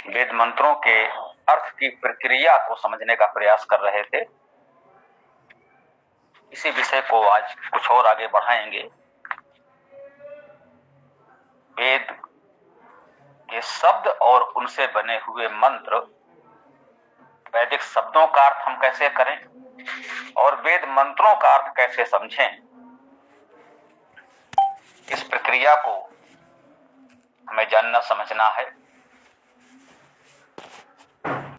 वेद मंत्रों के अर्थ की प्रक्रिया को समझने का प्रयास कर रहे थे। इसी विषय को आज कुछ और आगे बढ़ाएंगे। वेद के शब्द और उनसे बने हुए मंत्र, वैदिक शब्दों का अर्थ हम कैसे करें और वेद मंत्रों का अर्थ कैसे समझें, इस प्रक्रिया को हमें जानना समझना है।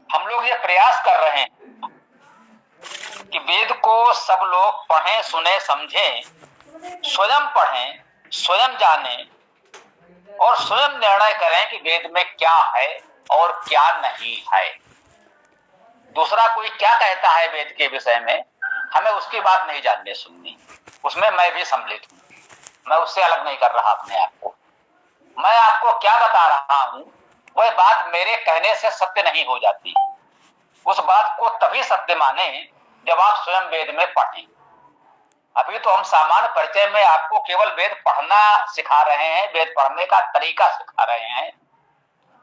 हम लोग ये प्रयास कर रहे हैं कि वेद को सब लोग पढ़ें, सुने, समझें, स्वयं पढ़ें, स्वयं जानें और स्वयं निर्णय करें कि वेद में क्या है और क्या नहीं है। दूसरा कोई क्या कहता है वेद के विषय में, हमें उसकी बात नहीं जाननी सुननी। उसमें मैं भी सम्मिलित हूं, मैं उससे अलग नहीं कर रहा अपने आप को। मैं आपको क्या बता रहा हूं वह बात मेरे कहने से सत्य नहीं हो जाती। उस बात को तभी सत्य माने जब आप स्वयं वेद में पढ़ें। अभी तो हम सामान्य परिचय में आपको केवल वेद पढ़ना सिखा रहे हैं, वेद पढ़ने का तरीका सिखा रहे हैं।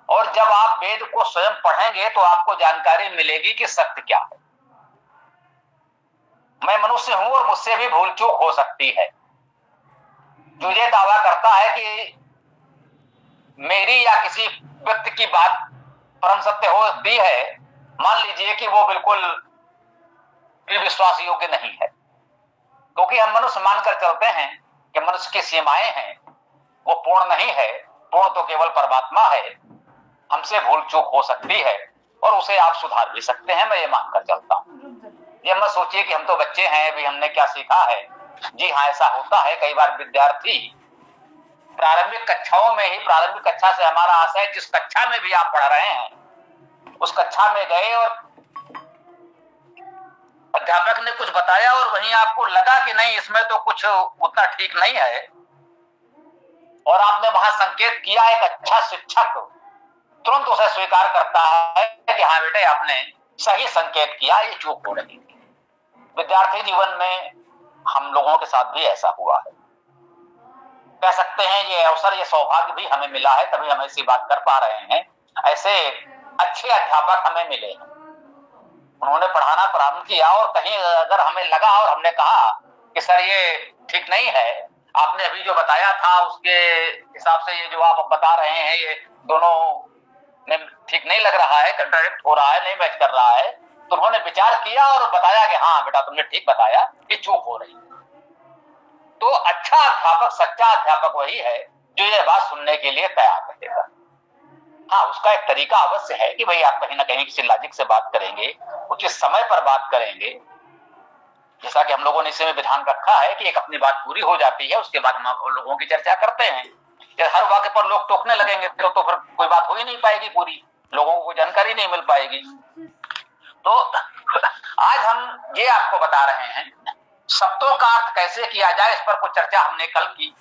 और जब आप वेद को स्वयं पढ़ेंगे तो आपको जानकारी मिलेगी कि सत्य क्या है। मैं मनुष्य हूं और मुझसे भी भूल चूक हो सकती है। जो ये दावा करता है कि मेरी या किसी व्यक्ति की बात परम सत्य होती है, मान लीजिए कि वो बिल्कुल भी विश्वास योग्य नहीं है, क्योंकि हम मनुष्य मानकर चलते हैं कि मनुष्य की सीमाएं हैं, वो पूर्ण नहीं है। पूर्ण तो केवल परमात्मा है। हमसे भूल चूक हो सकती है और उसे आप सुधार भी सकते हैं, मैं ये मानकर चलता हूं। ये मत सोचिए कि हम तो बच्चे हैं, अभी हमने क्या सीखा है। जी हाँ, ऐसा होता है। कई बार विद्यार्थी प्रारंभिक कक्षाओं में ही, प्रारंभिक कक्षा से हमारा आशय जिस कक्षा में भी आप पढ़ रहे हैं उस कक्षा में गए और अध्यापक ने कुछ बताया और वहीं आपको लगा कि नहीं, इसमें तो कुछ उतना ठीक नहीं है, और आपने वहां संकेत किया। एक अच्छा शिक्षक तुरंत उसे स्वीकार करता है कि हाँ बेटे, आपने सही संकेत किया, ये चूक हो रही थी। विद्यार्थी जीवन में हम लोगों के साथ भी ऐसा हुआ है। कह सकते हैं ये अवसर, ये सौभाग्य भी हमें मिला है, तभी हम ऐसी बात कर पा रहे हैं। ऐसे अच्छे अध्यापक हमें मिले हैं, उन्होंने पढ़ाना प्रारंभ किया और कहीं अगर हमें लगा और हमने कहा कि सर ये ठीक नहीं है, आपने अभी जो बताया था उसके हिसाब से ये जो आप बता रहे हैं ये दोनों में ठीक नहीं लग रहा है, कंट्राडिक्ट हो रहा है, नहीं मैच कर रहा है, तो उन्होंने विचार किया और बताया कि हाँ बेटा, तुमने ठीक बताया, ये चूक हो रही है। तो अच्छा अध्यापक, सच्चा अध्यापक वही है जो ये बात सुनने के लिए तैयार रहेगा। हाँ, उसका एक तरीका अवश्य है कि भाई आप कहीं ना कहीं किसी लॉजिक से बात करेंगे, उचित समय पर बात करेंगे। जैसा कि हम लोगों ने इसमें विधान रखा है कि एक अपनी बात पूरी हो जाती है, उसके बाद हम लोगों की चर्चा करते हैं। हर वाक्य पर लोग टोकने लगेंगे तो फिर कोई बात हो ही नहीं पाएगी, पूरी लोगों को जानकारी नहीं मिल पाएगी। तो आज हम ये आपको बता रहे हैं शब्दों का अर्थ कैसे किया जाए। इस पर कुछ चर्चा हमने कल की,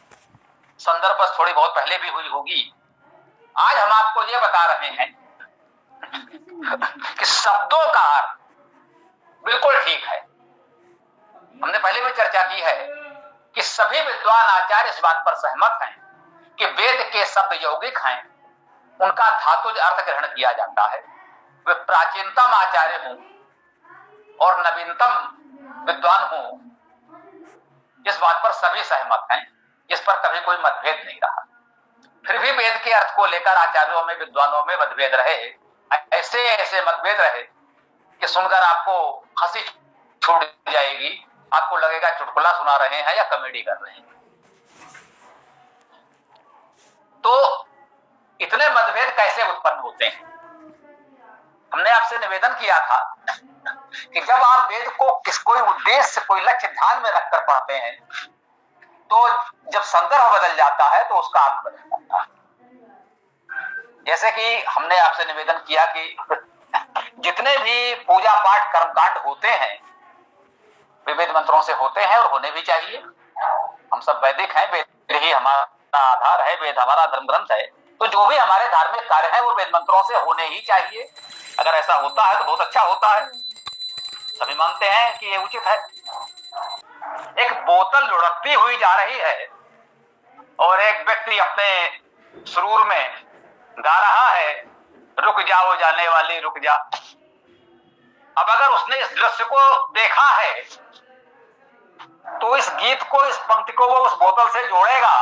संदर्भ पर थोड़ी बहुत पहले भी हुई होगी। आज हम आपको ये बता रहे हैं कि शब्दों का अर्थ बिल्कुल ठीक है। हमने पहले भी चर्चा की है कि सभी विद्वान आचार्य इस बात पर सहमत हैं कि वेद के शब्द यौगिक हैं, उनका धातुज अर्थ ग्रहण किया जाता है। वे प्राचीनतम आचार्य हों और नवीनतम विद्वान हों, इस बात पर सभी सहमत हैं। इस पर कभी कोई मतभेद नहीं रहा। फिर भी वेद के अर्थ को लेकर आचार्यों में, विद्वानों में मतभेद रहे। ऐसे ऐसे मतभेद रहे कि सुनकर आपको हंसी छूट जाएगी, आपको लगेगा चुटकुला सुना रहे हैं या कॉमेडी कर रहे हैं। तो इतने मतभेद कैसे उत्पन्न होते हैं? हमने आपसे निवेदन किया था कि जब आप वेद को कोई उद्देश्य, कोई लक्ष्य ध्यान में रखकर पढ़ते हैं तो जब संदर्भ बदल जाता है तो उसका अर्थ बदल जाता है। जैसे कि हमने आपसे निवेदन किया कि जितने भी पूजा पाठ कर्मकांड होते हैं वे वेद मंत्रों से होते हैं और होने भी चाहिए। हम सब वैदिक हैं, वेद ही हमारा आधार है, वेद हमारा धर्म ग्रंथ है। तो जो भी हमारे धार्मिक कार्य हैं वो वेद मंत्रों से होने ही चाहिए। अगर ऐसा होता है तो बहुत अच्छा होता है, सभी मानते हैं कि ये उचित है। एक बोतल लुढ़कती हुई जा रही है और एक व्यक्ति अपने सुरूर में गा रहा है, रुक जाओ जाने वाली रुक जा। अब अगर उसने इस दृश्य को देखा है तो इस गीत को, इस पंक्ति को वो उस बोतल से जोड़ेगा,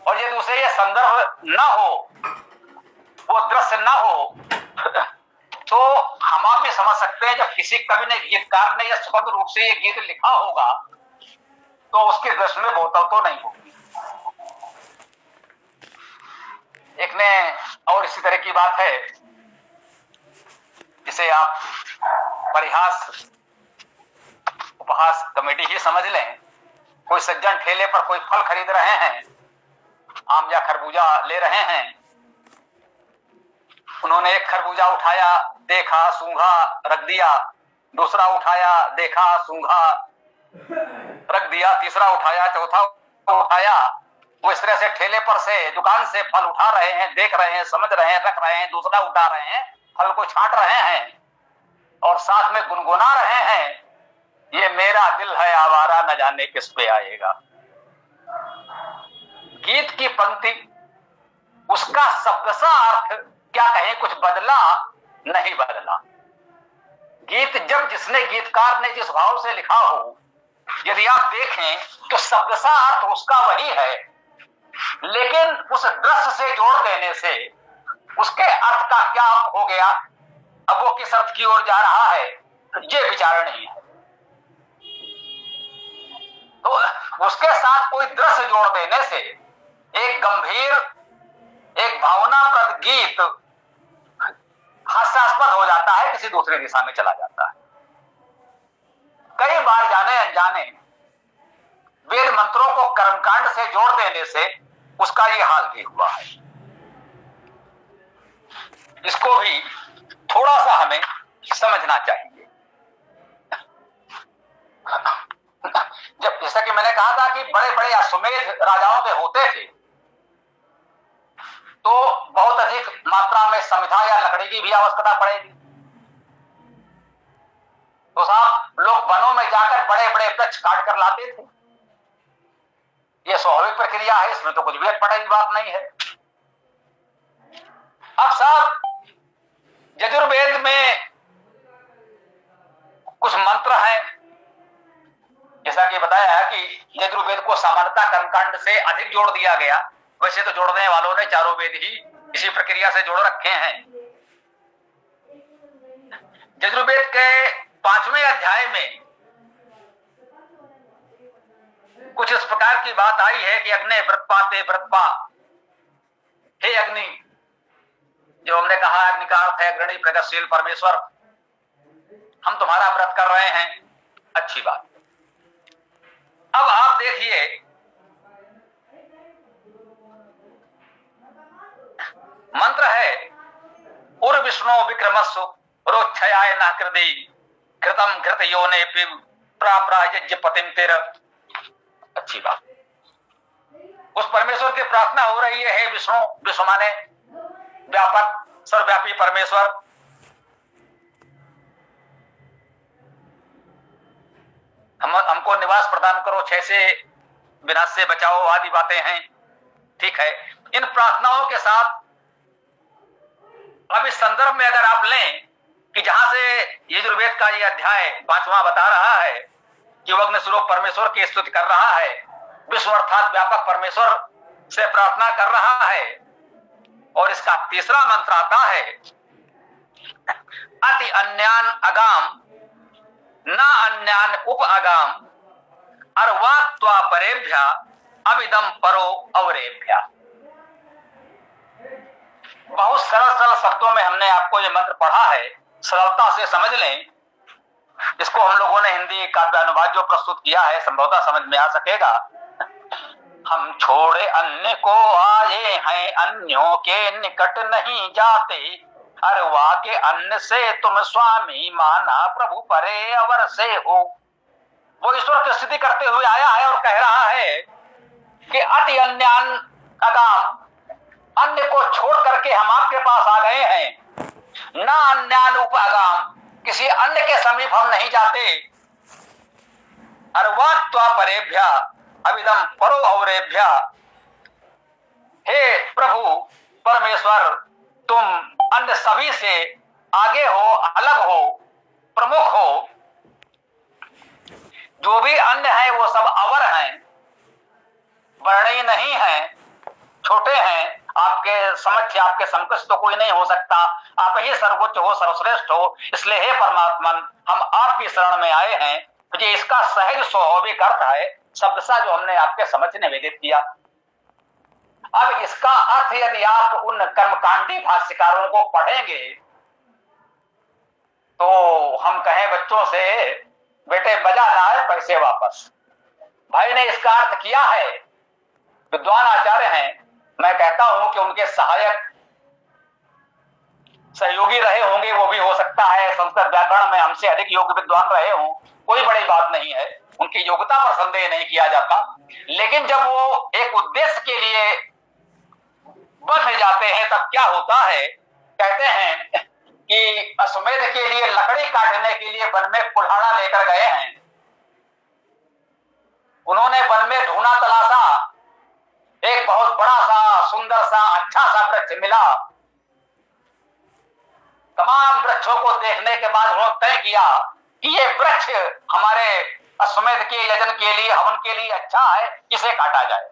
और यदि उसे ये संदर्भ न हो, वो दृश्य न हो, तो हम आप भी समझ सकते हैं जब किसी कवि ने, गीतकार ने, या सुखद रूप से ये गीत लिखा होगा तो उसके दृश्य में बोतल तो नहीं होगी। एक ने और इसी तरह की बात है, जिसे आप परिहास उपहास कमेटी ही समझ लें। कोई सज्जन ठेले पर कोई फल खरीद रहे हैं, आम या खरबूजा ले रहे हैं। उन्होंने एक खरबूजा उठाया, देखा, सूंघा, रख दिया। दूसरा उठाया, देखा, सूंघा, रख दिया। तीसरा उठाया, चौथा उठाया। वो इस तरह से ठेले पर से, दुकान से फल उठा रहे हैं, देख रहे हैं, समझ रहे हैं, रख रहे हैं, दूसरा उठा रहे हैं, फल को छांट रहे हैं और साथ में गुनगुना रहे हैं, ये मेरा दिल है आवारा, न जाने किस पे आएगा। गीत की पंक्ति, उसका शब्दसा अर्थ क्या कहें, कुछ बदला नहीं बदला। गीत जब जिसने, गीतकार ने जिस भाव से लिखा हो, यदि आप देखें तो शब्दसा अर्थ उसका वही है, लेकिन उस दृश्य से जोड़ देने से उसके अर्थ का क्या हो गया, अब वो किस अर्थ की ओर जा रहा है, ये विचारणीय है। तो उसके साथ कोई दृश्य जोड़ देने से एक गंभीर, एक भावनाप्रद गीत हास्यास्पद हो जाता है, किसी दूसरी दिशा में चला जाता है। कई बार जाने अनजाने वेद मंत्रों को कर्मकांड से जोड़ देने से उसका ये हाल भी हुआ है। इसको भी थोड़ा सा हमें समझना चाहिए। जब, जैसा कि मैंने कहा था कि बड़े बड़े अश्वमेध राजाओं के होते थे, तो बहुत अधिक मात्रा में समिधा या लकड़ी की भी आवश्यकता पड़ेगी। तो साहब लोग वनों में जाकर बड़े बड़े वृक्ष काट कर लाते थे। यह स्वाभाविक प्रक्रिया है, इसमें तो कुछ भी अटपटा बात नहीं है। अब साहब यजुर्वेद में कुछ मंत्र हैं, जैसा कि बताया है कि यजुर्वेद को सामान्यतः कर्मकांड से अधिक जोड़ दिया गया। वैसे तो जोड़ने वालों ने चारों वेद ही इसी प्रक्रिया से जोड़ रखे हैं। यजुर्वेद के 5वें अध्याय में कुछ इस प्रकार की बात आई है कि अग्नि व्रतपा ते व्रतपा, हे अग्नि, जो हमने कहा अग्नि का अर्थ है अग्रणी प्रगतिशील परमेश्वर, हम तुम्हारा व्रत कर रहे हैं, अच्छी बात। अब आप देखिए, मंत्र है उर विष्णु विक्रमस्सु रोक्षयाय न कृति कृतम घृत योने प्राप्रायज्य पतिम तिर। अच्छी बात। उस परमेश्वर की प्रार्थना हो रही है, हे विष्णु, विष्णु माने व्यापक सर्वव्यापी परमेश्वर, हमको निवास प्रदान करो, क्षय से विनाश से बचाओ, आदि बातें हैं। ठीक है, इन प्रार्थनाओं के साथ अब इस संदर्भ में अगर आप लें कि जहां से यजुर्वेद का यह अध्याय 5वां बता रहा है कि वो अग्नि स्वरूप परमेश्वर की स्तुति कर रहा है, विश्व अर्थात व्यापक परमेश्वर से प्रार्थना कर रहा है, और इसका तीसरा मंत्र आता है अति अन्यान अगाम न अन्यान उप अगाम अर्वात्वा परेभ्या अविदम परो अवरेभ्या। बहुत सरल सरल शब्दों में हमने आपको ये मंत्र पढ़ा है, सरलता से समझ लें। इसको हम लोगों ने हिंदी काव्यानुवाद जो प्रस्तुत किया है संभवतः समझ में आ सकेगा। हम छोड़े अन्य को आए हैं, अन्यों के निकट नहीं जाते, अरवा के अन्न से तुम स्वामी माना प्रभु परे अवर से हो। वो ईश्वर की स्तुति करते हुए आया है और कह रहा है कि अति अन्यान अगाम, अन्य को छोड़ करके हम आपके पास आ गए हैं, ना अन्यान उप अगाम, किसी अन्य के समीप हम नहीं जाते, अर्वात्वा परेभ्या अविदम परो अवरेभ्या। हे प्रभु परमेश्वर, तुम अन्य सभी से आगे हो, अलग हो, प्रमुख हो। जो भी अन्य है वो सब अवर हैं, वर्णीय नहीं है, छोटे हैं। आपके समक्ष, आपके समकक्ष तो कोई नहीं हो सकता। आप ही सर्वोच्च हो, सर्वश्रेष्ठ हो। इसलिए हे परमात्मन, हम आपकी शरण में आए हैं। मुझे इसका सहज स्वाभाविक अर्थ है शब्दशः जो हमने आपके समझ निवेदित किया। अब इसका अर्थ यदि आप उन कर्मकांडी भाष्यकारों को पढ़ेंगे तो हम कहें बच्चों से, बेटे बजा ना है पैसे वापस। भाई ने इसका अर्थ किया है, विद्वान आचार्य हैं। मैं कहता हूं कि उनके सहायक सहयोगी रहे होंगे, वो भी हो सकता है संस्कृत व्याकरण में हमसे अधिक योग्य विद्वान रहे हों, कोई बड़ी बात नहीं है, उनकी योग्यता पर संदेह नहीं किया जाता। लेकिन जब वो एक उद्देश्य के लिए बंध जाते हैं तब क्या होता है? कहते हैं कि अश्वमेध के लिए लकड़ी काटने के लिए वन में कुल्हाड़ा लेकर गए हैं। उन्होंने वन में ढूंढा तलाशा, एक बहुत बड़ा सा, सुंदर सा, अच्छा सा वृक्ष मिला। तमाम वृक्षों को देखने के बाद उन्होंने तय किया कि ये वृक्ष हमारे अश्वमेध के यजन के लिए, हवन के लिए अच्छा है, इसे काटा जाए।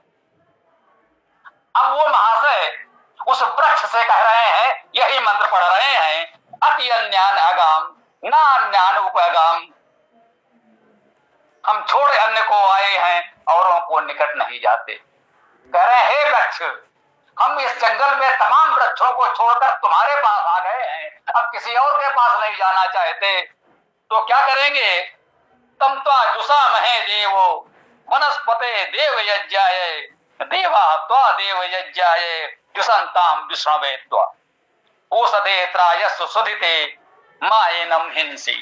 अब वो महाशय उस वृक्ष से कह रहे हैं, यही मंत्र पढ़ रहे हैं, अति अन्यान अगाम ना अन्यान उपगाम। हम छोड़ अन्य को आए हैं, औरों को निकट नहीं जाते। कह रहे हैं हे वृक्ष, हम इस जंगल में तमाम वृक्षों को छोड़कर तुम्हारे पास आ गए हैं, अब किसी और के पास नहीं जाना चाहते, तो क्या करेंगे? तम त्वा जुषामहे देवो वनस्पते देव यज्ञाय देवा त्वा देव यज्ञाय जुषन्ताम विष्णवे त्वा ओषधे त्रायस्व सुधिते मायेनम हिंसी।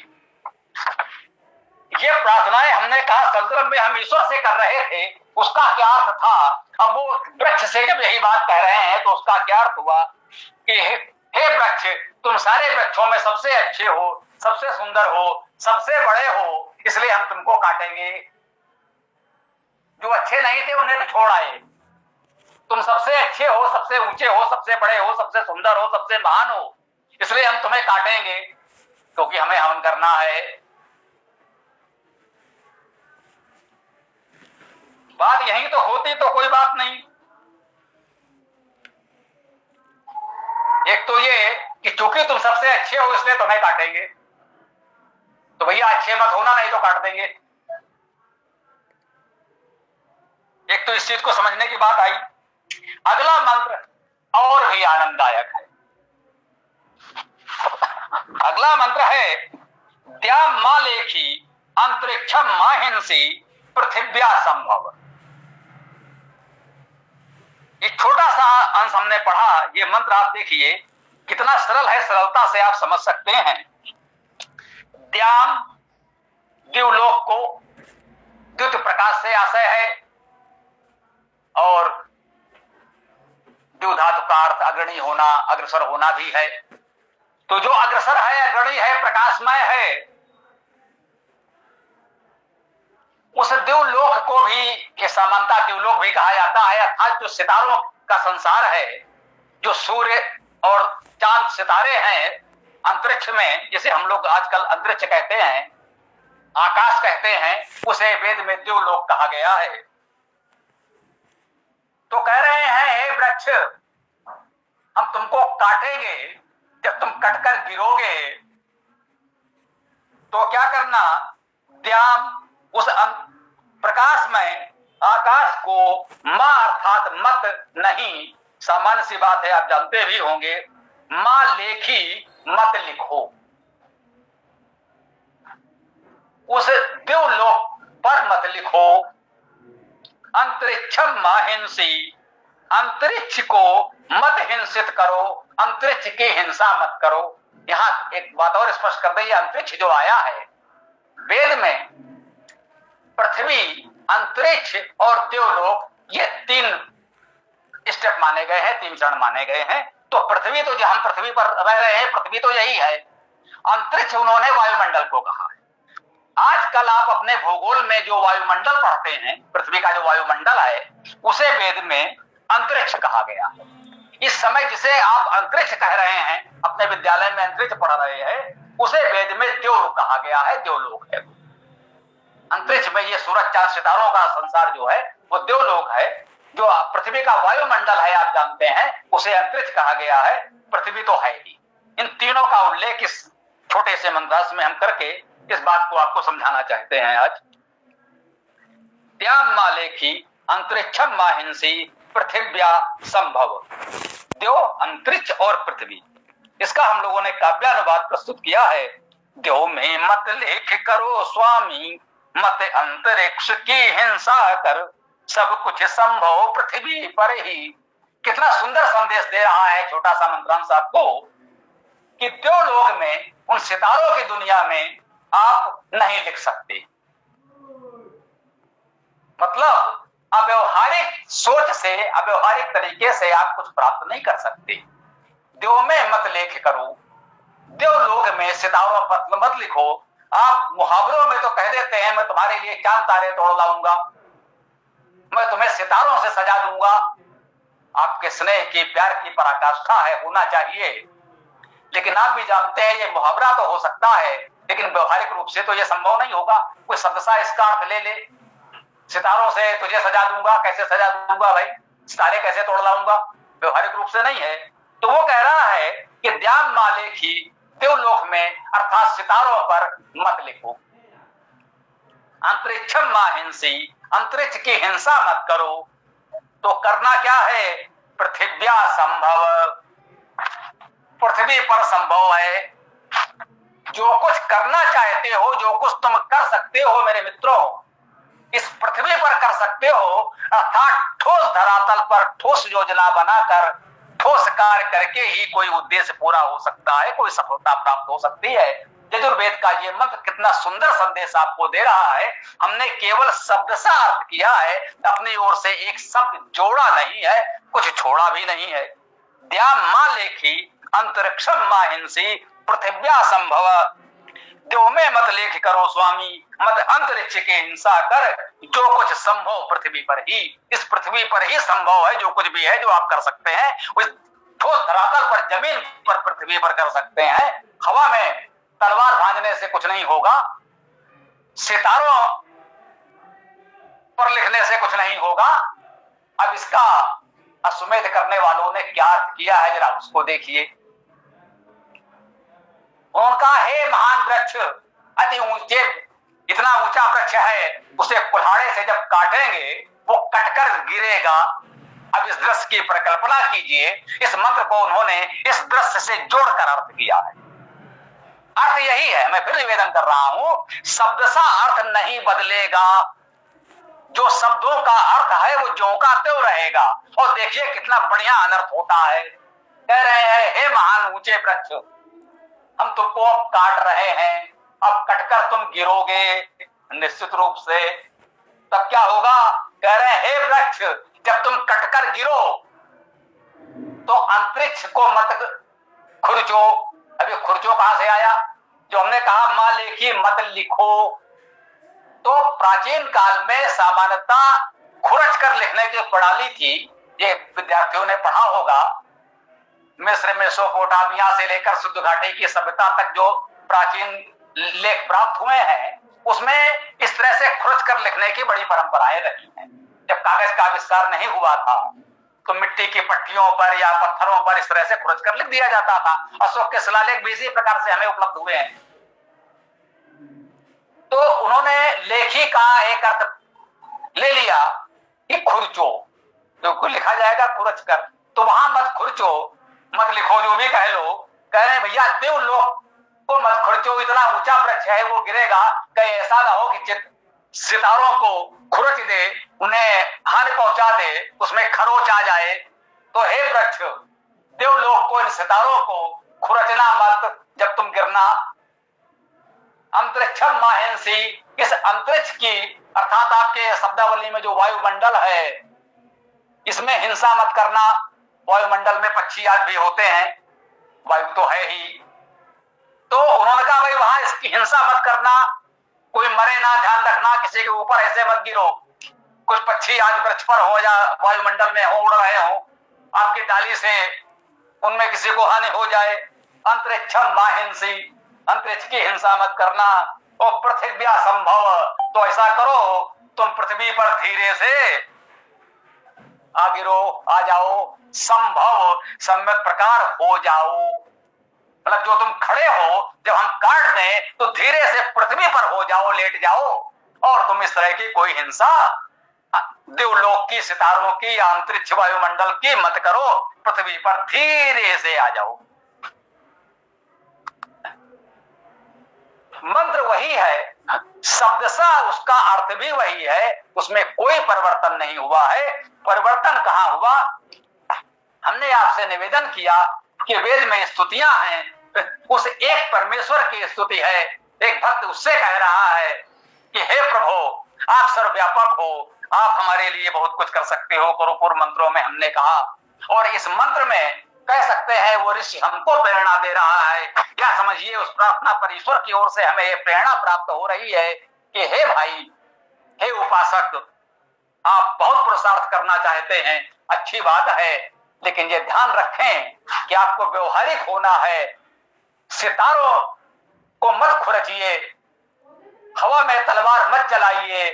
ये प्रार्थनाएं हमने कहा संदर्भ में हम ईश्वर से कर रहे थे, उसका क्या अर्थ था? अब वो वृक्ष से जब यही बात कह रहे हैं तो उसका क्या अर्थ हुआ कि हे वृक्ष, तुम सारे वृक्षों में सबसे अच्छे हो, सबसे सुंदर हो, सबसे बड़े हो, इसलिए हम तुमको काटेंगे। जो अच्छे नहीं थे उन्हें तो छोड़ आए। तुम सबसे अच्छे हो, सबसे ऊंचे हो, सबसे बड़े हो, सबसे सुंदर हो, सबसे महान हो, इसलिए हम तुम्हें काटेंगे क्योंकि हमें हवन करना है। बात यही तो होती तो कोई बात नहीं। एक तो ये कि चूंकि तुम सबसे अच्छे हो इसलिए तुम्हें काटेंगे, तो भैया अच्छे मत होना, नहीं तो काट देंगे। एक तो इस चीज को समझने की बात आई। अगला मंत्र और भी आनंददायक है। अगला मंत्र है द्याम मां लेखी अंतरिक्षम माहिंसी पृथिव्या संभव। एक छोटा सा अंश हमने पढ़ा, ये मंत्र आप देखिए कितना सरल है, सरलता से आप समझ सकते हैं। द्याम दिवलोक को द्युत प्रकाश से आशय है और द्यु धातु का अर्थ अग्रणी होना, अग्रसर होना भी है। तो जो अग्रसर है, अग्रणी है, प्रकाशमय है, उस दिवलोक को भी समानता दिवलोक भी कहा जाता है। अर्थात जो सितारों का संसार है, जो सूर्य और चांद सितारे हैं अंतरिक्ष में, जिसे हम लोग आजकल अंतरिक्ष कहते हैं, आकाश कहते हैं, उसे वेद में दिवलोक कहा गया है। तो कह रहे हैं हे वृक्ष, हम तुमको काटेंगे। जब तुम कटकर गिरोगे तो क्या करना? द्याम उस प्रकाश में आकाश को मां अर्थात मत नहीं, सामान्य सी बात है, आप जानते भी होंगे, मां लेखी मत लिखो। उस दिवलोक पर मत लिखो। अंतरिक्षम माहिंसी, अंतरिक्ष को मत हिंसित करो, अंतरिक्ष की हिंसा मत करो। यहां एक बात और स्पष्ट कर दे, अंतरिक्ष जो आया है वेद में, पृथ्वी, अंतरिक्ष और देवलोक, ये तीन स्टेप माने गए हैं, तीन चरण माने गए हैं। तो पृथ्वी तो, जो हम पृथ्वी पर रह रहे हैं, पृथ्वी तो यही है। अंतरिक्ष उन्होंने वायुमंडल को कहा है। आजकल आप अपने भूगोल में जो वायुमंडल पढ़ते हैं, पृथ्वी का जो वायुमंडल है, उसे वेद में अंतरिक्ष कहा गया है। इस समय जिसे आप अंतरिक्ष कह रहे हैं, अपने विद्यालय में अंतरिक्ष पढ़ रहे हैं, उसे वेद में देवलोक कहा गया है, देवलोक है। अंतरिक्ष में ये सूरज चांद सितारों का संसार जो है वो देवलोक है। जो पृथ्वी का वायुमंडल है आप जानते हैं, उसे अंतरिक्ष कहा गया है, पृथ्वी तो है ही। इन तीनों का उल्लेख इस छोटे से मंत्रास में हम करके इस बात को आपको समझाना चाहते हैं आज। त्याम मालेखी अंतरिक्षम माहिंसी पृथिव्या संभव। देव, अंतरिक्ष और पृथ्वी, इसका हम लोगों ने काव्यानुवाद प्रस्तुत किया है। देव में मत लेख करो स्वामी, मत अंतरिक्ष की हिंसा कर, सब कुछ संभव पृथ्वी पर ही। कितना सुंदर संदेश दे रहा है छोटा सा मंत्रांश आपको कि देवलोक में, उन सितारों की दुनिया में आप नहीं लिख सकते। मतलब अव्यवहारिक सोच से, अव्यवहारिक तरीके से आप कुछ प्राप्त नहीं कर सकते। देव में मत लेख करो, देवलोक में सितारों पर मत लिखो। आप मुहावरों में तो कह देते हैं मैं तुम्हारे लिए चांद तारे तोड़ लाऊंगा, मैं तुम्हें सितारों से सजा दूंगा। आपके स्नेह की, प्यार की पराकाष्ठा है, होना चाहिए। लेकिन आप भी जानते हैं ये मुहावरा तो हो सकता है, लेकिन व्यवहारिक रूप से तो ये संभव नहीं होगा। कोई शब्द सा इसका अर्थ ले ले, सितारों से तुझे सजा दूंगा, कैसे सजा दूंगा भाई, सितारे कैसे तोड़ लाऊंगा, व्यवहारिक रूप से नहीं है। तो वो कह रहा है कि द्याम मालेखी, देवलोक में अर्थात सितारों पर मत लिखो। अंतरिक्षम माहिंसी, अंतरिक्ष की हिंसा मत करो। तो करना क्या है? पृथिव्या संभव, पृथ्वी पर संभव है। जो कुछ करना चाहते हो, जो कुछ तुम कर सकते हो मेरे मित्रों, इस पृथ्वी पर कर सकते हो। अर्थात ठोस धरातल पर ठोस योजना बनाकर, ठोस कार्य करके ही कोई उद्देश्य पूरा हो सकता है, कोई सफलता प्राप्त हो सकती है। यजुर्वेद का ये मंत्र कितना सुंदर संदेश आपको दे रहा है। हमने केवल शब्द सा अर्थ किया है, अपनी ओर से एक शब्द जोड़ा नहीं है, कुछ छोड़ा भी नहीं है। द्या मां लेखी अंतरिक्षम माहिंसी पृथिव्या संभव। देव में मत लेख करो स्वामी, मत अंतरिक्ष की हिंसा कर, जो कुछ संभव पृथ्वी पर ही, इस पृथ्वी पर ही संभव है। जो कुछ भी है जो आप कर सकते हैं, उस ठोस धरातल पर, जमीन पर, पृथ्वी पर कर सकते हैं। हवा में तलवार भांजने से कुछ नहीं होगा, सितारों पर लिखने से कुछ नहीं होगा। अब इसका अश्वमेध करने वालों ने क्या अर्थ किया है जरा उसको देखिए। उनका हे महान वृक्ष, अति ऊंचे, इतना ऊंचा वृक्ष है, उसे कुल्हाड़े से जब काटेंगे वो कटकर गिरेगा। अब इस दृश्य की परिकल्पना कीजिए। इस मंत्र को उन्होंने इस दृश्य से जोड़कर अर्थ किया है। अर्थ यही है, मैं फिर निवेदन कर रहा हूं, शब्द सा अर्थ नहीं बदलेगा। जो शब्दों का अर्थ है वो ज्यों का त्यों रहेगा। और देखिए कितना बढ़िया अनर्थ होता है। कह रहे हैं हे महान ऊंचे वृक्ष, हम तुमको अब काट रहे हैं, अब कटकर तुम गिरोगे निश्चित रूप से। तब क्या होगा? कह रहे हैं हे वृक्ष, जब तुम कटकर गिरो तो अंतरिक्ष को मत खुरचो। अभी खुरचो कहां से आया? जो हमने कहा मां लेखी मत लिखो, तो प्राचीन काल में सामान्यतः खुरच कर लिखने की प्रणाली थी। ये विद्यार्थियों ने पढ़ा होगा। मिस्र, मेसोपोटामिया से लेकर सिंध घाटी की सभ्यता तक जो प्राचीन लेख प्राप्त हुए हैं, उसमें इस तरह से खुरच कर लिखने की बड़ी परंपराएं रही हैं। जब कागज का आविष्कार नहीं हुआ था तो मिट्टी की पट्टियों पर या पत्थरों पर इस तरह से खुरच कर लिख दिया जाता था। अशोक के शिलालेख भी इसी प्रकार से हमें उपलब्ध हुए हैं। तो उन्होंने लेखी का एक अर्थ ले लिया कि खुरचो, जो लिखा जाएगा खुरच कर, तो वहां मत खुरचो, मत लिखो, जो भी कह लो। कह रहे भैया देवलोक को मत खुरचो, इतना ऊंचा वृक्ष है वो गिरेगा। कहीं ऐसा ना हो कि सितारों को खुरच दे, उन्हें हानि पहुंचा दे, उसमें खरोच आ जाए। तो हे वृक्ष, देवलोक को, इन सितारों को खुरचना मत जब तुम गिरना। अंतरिक्षम माहिंसी, इस अंतरिक्ष की अर्थात आपके शब्दावली में जो वायुमंडल है, इसमें हिंसा मत करना। वायुमंडल में पक्षी आज भी होते हैं, वायु तो है ही। तो उन्होंने कहा भाई वहां इसकी हिंसा मत करना, कोई मरे ना, ध्यान रखना, किसी के ऊपर ऐसे मत गिरो। कुछ पक्षी आज वृक्ष पर हो या वायुमंडल में हो, उड़ रहे हो, आपकी डाली से उनमें किसी को हानि हो जाए। अंतरिक्षम माहिंसी, अंतरिक्ष की हिंसा मत करना। और पृथ्वी असंभव, तो ऐसा करो तुम पृथ्वी पर धीरे से आ गिरो, आ जाओ। संभव, सम्यक प्रकार हो जाओ, मतलब जो तुम खड़े हो जब हम काट दें तो धीरे से पृथ्वी पर हो जाओ, लेट जाओ। और तुम इस तरह की कोई हिंसा देवलोक की, सितारों की या अंतरिक्ष वायुमंडल की मत करो, पृथ्वी पर धीरे से आ जाओ। मंत्र वही है, शब्दशः उसका अर्थ भी वही है, उसमें कोई परिवर्तन नहीं हुआ है। परिवर्तन कहां हुआ? हमने आपसे निवेदन किया कि वेद में स्तुतियां हैं, उस एक परमेश्वर की स्तुति है। एक भक्त उससे कह रहा है कि हे प्रभु, आप सर्वव्यापक हो, आप हमारे लिए बहुत कुछ कर सकते हो। करोपुर मंत्रों में हमने कहा, और इस मंत्र में कह सकते हैं वो ऋषि हमको प्रेरणा दे रहा है। क्या समझिए, उस प्रार्थना पर ईश्वर की ओर से हमें ये प्रेरणा प्राप्त हो रही है कि हे भाई, हे उपासक, आप बहुत पुरुषार्थ करना चाहते हैं, अच्छी बात है, लेकिन ये ध्यान रखें कि आपको व्यवहारिक होना है। सितारों को मत खुरचिए, हवा में तलवार मत चलाइए,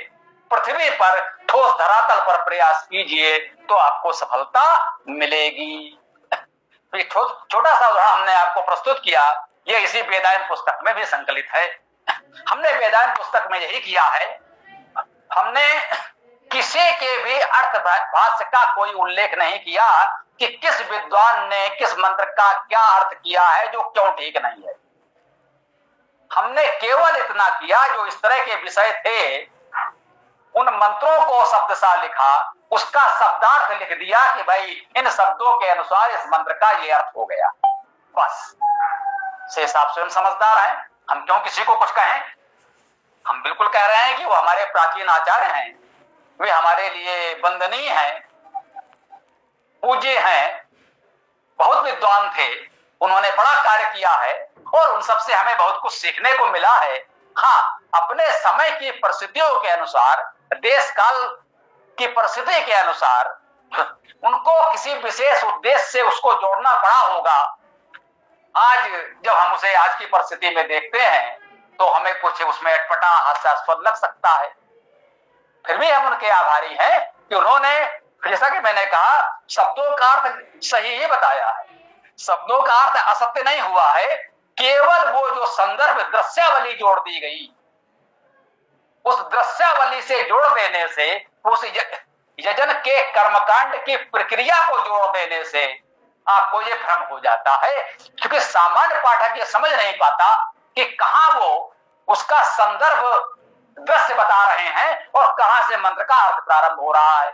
पृथ्वी पर ठोस धरातल पर प्रयास कीजिए तो आपको सफलता मिलेगी। छोटा सा उदाहरण हमने आपको प्रस्तुत किया, यह इसी वेदायन पुस्तक में भी संकलित है। हमने वेदायन पुस्तक में यही किया है, हमने किसी के भी अर्थ भाष्य का कोई उल्लेख नहीं किया कि किस विद्वान ने किस मंत्र का क्या अर्थ किया है जो क्यों ठीक नहीं है। हमने केवल इतना किया, जो इस तरह के विषय थे उन मंत्रों को शब्दशः लिखा, उसका शब्दार्थ लिख दिया कि भाई इन शब्दों के अनुसार इस मंत्र का ये अर्थ हो गया, बस। शेष आप स्वयं समझदार हैं, हम क्यों किसी को कुछ कहें। हम बिल्कुल कह रहे हैं कि वो हमारे प्राचीन आचार्य हैं, वे हमारे लिए वंदनीय हैं, पूज्य हैं, बहुत विद्वान थे, उन्होंने बड़ा कार्य किया है और उन सबसे हमें बहुत कुछ सीखने को मिला है। हाँ, अपने समय की परिस्थितियों के अनुसार, देश काल की परिस्थिति के अनुसार उनको किसी विशेष उद्देश्य से उसको जोड़ना पड़ा होगा। आज जब हम उसे आज की परिस्थिति में देखते हैं तो हमें कुछ उसमें अटपटा, हास्यास्पद लग सकता है, फिर भी हम उनके आभारी हैं कि उन्होंने, जैसा कि मैंने कहा, शब्दों का अर्थ सही ही बताया है, शब्दों का अर्थ असत्य नहीं हुआ है, केवल वो जो संदर्भ दृश्यावली जोड़ दी गई, उस दृश्यावली से जोड़ देने से, उस यजन के कर्मकांड की प्रक्रिया को जोड़ देने से आपको ये भ्रम हो जाता है, क्योंकि सामान्य पाठक ये समझ नहीं पाता कि कहां वो उसका संदर्भ दृश्य बता रहे हैं और कहां से मंत्र का अर्थ प्रारंभ हो रहा है।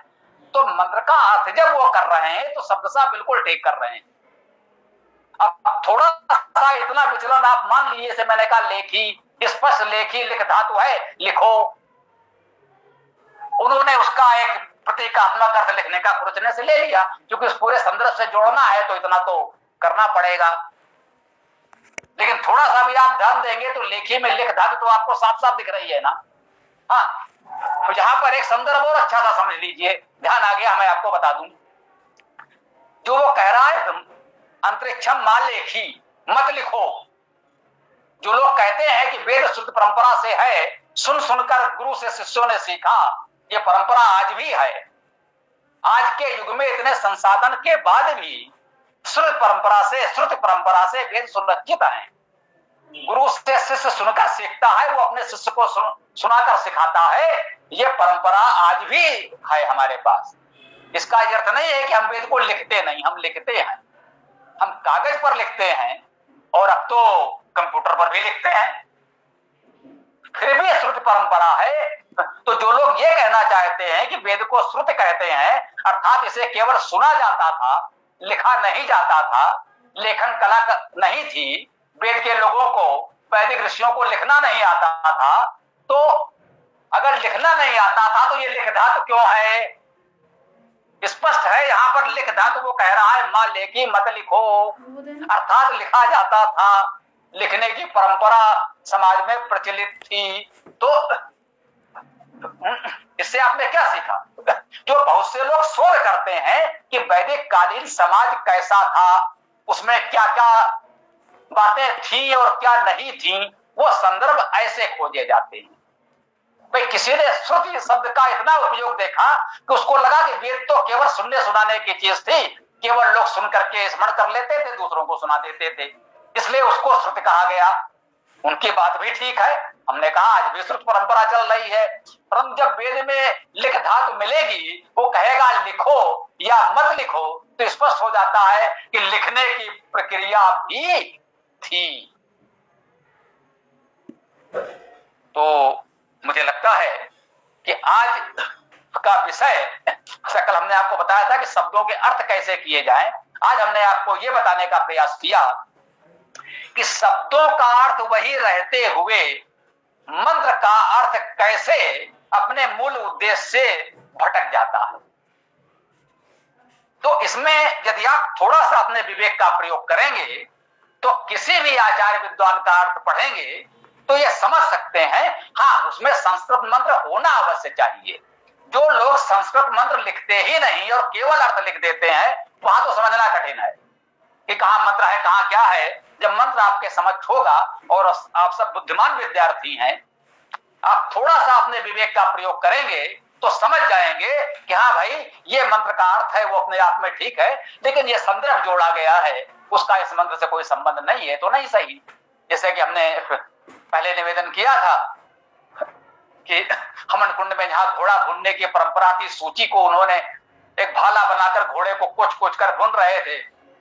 तो मंत्र का अर्थ जब वो कर रहे हैं तो शब्दशः बिल्कुल ठीक कर रहे हैं। अब थोड़ा सा इतना विचलन आप मान लीजिए, से मैंने कहा लेखी, स्पष्ट लेखी, लिख धातु है, लिखो, उन्होंने उसका एक प्रतीकात्मक अर्थ लिखने का खुरचने से ले लिया, क्योंकि उस पूरे संदर्भ से जोड़ना है तो इतना तो करना पड़ेगा। लेकिन थोड़ा सा भी आप ध्यान देंगे तो लेखी में लिख धातु तो आपको साफ साफ दिख रही है ना। हाँ, तो जहां पर एक संदर्भ और अच्छा सा समझ लीजिए, ध्यान आ गया, मैं आपको बता दूं, जो वो कह रहा है अंतरिक्षम मां लेखी, मत लिखो। जो लोग कहते हैं कि वेद श्रुति परंपरा से है, सुन सुनकर गुरु से शिष्यों ने सीखा, ये परंपरा आज भी है। आज के युग में इतने संसाधन के बाद भी श्रुति परंपरा से वेद सुरक्षित हैं। गुरु से शिष्य सुनकर सीखता है, वो अपने शिष्य को सुनाकर सिखाता है, ये परंपरा आज भी है हमारे पास। इसका अर्थ नहीं है कि हम वेद को लिखते नहीं, हम लिखते हैं, हम कागज पर लिखते हैं और अब तो कंप्यूटर पर भी लिखते हैं, फिर भी श्रुति परंपरा है। तो जो लोग ये कहना चाहते हैं कि वेद को श्रुति कहते हैं, अर्थात इसे केवल सुना जाता था, लिखा नहीं जाता था, लेखन कला नहीं थी, वेद के लोगों को, वैदिक ऋषियों को लिखना नहीं आता था, तो अगर लिखना नहीं आता था तो ये लिख धातु क्यों है? स्पष्ट है यहां पर लिख धातु, वो कह रहा है मां लेखी मत लिखो, अर्थात लिखा जाता था, लिखने की परंपरा समाज में प्रचलित थी। तो इससे आपने क्या सीखा? जो बहुत से लोग शोध करते हैं कि वैदिक कालीन समाज कैसा था, उसमें क्या क्या बातें थी और क्या नहीं थी, वो संदर्भ ऐसे खोजे जाते हैं। भाई किसी ने श्रुति शब्द का इतना उपयोग देखा कि उसको लगा कि वेद तो केवल सुनने सुनाने की चीज थी, केवल लोग सुन करके स्मरण कर लेते थे, दूसरों को सुना देते थे, इसलिए उसको श्रुति कहा गया। उनकी बात भी ठीक है, हमने कहा आज भी श्रुत परंपरा चल रही है, परंतु जब वेद में लिख धातु मिलेगी, वो कहेगा लिखो या मत लिखो, तो स्पष्ट हो जाता है कि लिखने की प्रक्रिया भी थी। तो मुझे लगता है कि आज का विषय, कल हमने आपको बताया था कि शब्दों के अर्थ कैसे किए जाएं, आज हमने आपको यह बताने का प्रयास किया कि शब्दों का अर्थ वही रहते हुए मंत्र का अर्थ कैसे अपने मूल उद्देश्य से भटक जाता है। तो इसमें यदि आप थोड़ा सा अपने विवेक का प्रयोग करेंगे तो किसी भी आचार्य विद्वान का अर्थ पढ़ेंगे तो ये समझ सकते हैं, हाँ उसमें संस्कृत मंत्र होना अवश्य चाहिए। जो लोग संस्कृत मंत्र लिखते ही नहीं और केवल अर्थ लिख देते हैं, वहां तो समझना कठिन है कि कहां मंत्र है कहां क्या है। जब मंत्र आपके समझ होगा और आप सब बुद्धिमान विद्यार्थी हैं, आप थोड़ा सा अपने विवेक का प्रयोग करेंगे तो समझ जाएंगे कि हाँ भाई ये मंत्र का अर्थ है वो अपने आप में ठीक है, लेकिन ये संदर्भ जोड़ा गया है उसका इस मंत्र से कोई संबंध नहीं है, तो नहीं सही। जैसे कि हमने पहले निवेदन किया था कि हवन कुंड में जहां घोड़ा भूनने की परंपरा थी, सूची को उन्होंने एक भाला बनाकर घोड़े को कुछ कुछ कर भून रहे थे।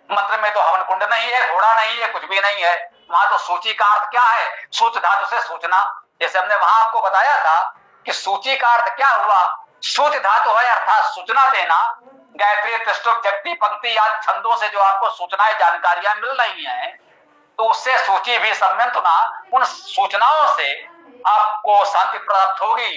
मंत्र में तो हवन कुंड नहीं है, घोड़ा नहीं है, कुछ भी नहीं है, वहां तो सूची का अर्थ क्या है? सूच धातु से सूचना। जैसे हमने वहां आपको बताया था कि सूची का अर्थ क्या हुआ, सूच धातु है अर्थात सूचना देना। गायत्री त्रिष्टुप जगती पंक्ति आदि छंदों से जो आपको सूचनाएं जानकारियां मिल रही हैं, तो उससे सूची भी संबंधना, उन सूचनाओं से आपको शांति प्राप्त होगी,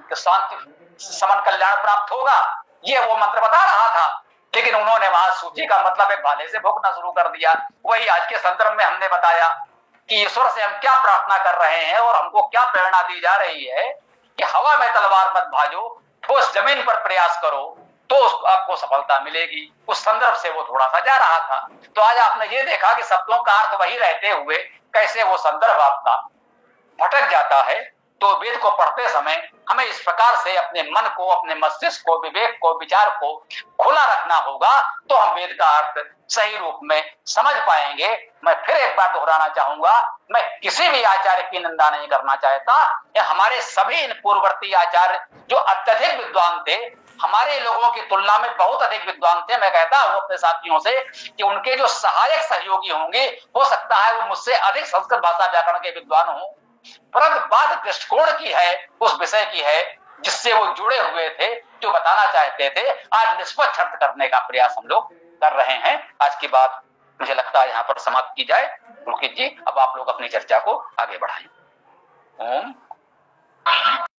कि शांति समन कल्याण प्राप्त होगा, ये वो मंत्र बता रहा था। लेकिन उन्होंने वहां सूची का मतलब एक भाले से भोंकना शुरू कर दिया। वही आज के संदर्भ में हमने बताया कि ईश्वर से हम क्या प्रार्थना कर रहे हैं और हमको क्या प्रेरणा दी जा रही है कि हवा में तलवार मत भाजो, ठोस जमीन पर प्रयास करो तो आपको सफलता मिलेगी। उस संदर्भ से वो थोड़ा सा जा रहा था। तो आज आपने ये देखा कि शब्दों का अर्थ वही रहते हुए कैसे वो संदर्भ आपका भटक जाता है। तो वेद को पढ़ते समय हमें इस प्रकार से अपने मन को, अपने मस्तिष्क को, विवेक को, विचार को खुला रखना होगा, तो हम वेद का अर्थ सही रूप में समझ पाएंगे। मैं फिर एक बार दोहराना चाहूंगा, मैं किसी भी आचार्य की निंदा नहीं करना चाहता। हमारे सभी इन पूर्ववर्ती आचार्य जो अत्यधिक विद्वान थे, हमारे लोगों की तुलना में बहुत अधिक विद्वान थे। मैं कहता हूं अपने साथियों से कि उनके जो सहायक सहयोगी होंगे, हो सकता है वो मुझसे अधिक संस्कृत भाषा व्याकरण के विद्वान हों, परंतु बात दृष्टिकोण की है, उस विषय की है जिससे वो जुड़े हुए थे, जो बताना चाहते थे। आज निष्पक्ष अर्थ करने का प्रयास हम लोग कर रहे हैं। आज की बात मुझे लगता है यहाँ पर समाप्त की जाए। पुलकित जी, अब आप लोग अपनी चर्चा को आगे बढ़ाएं। ओम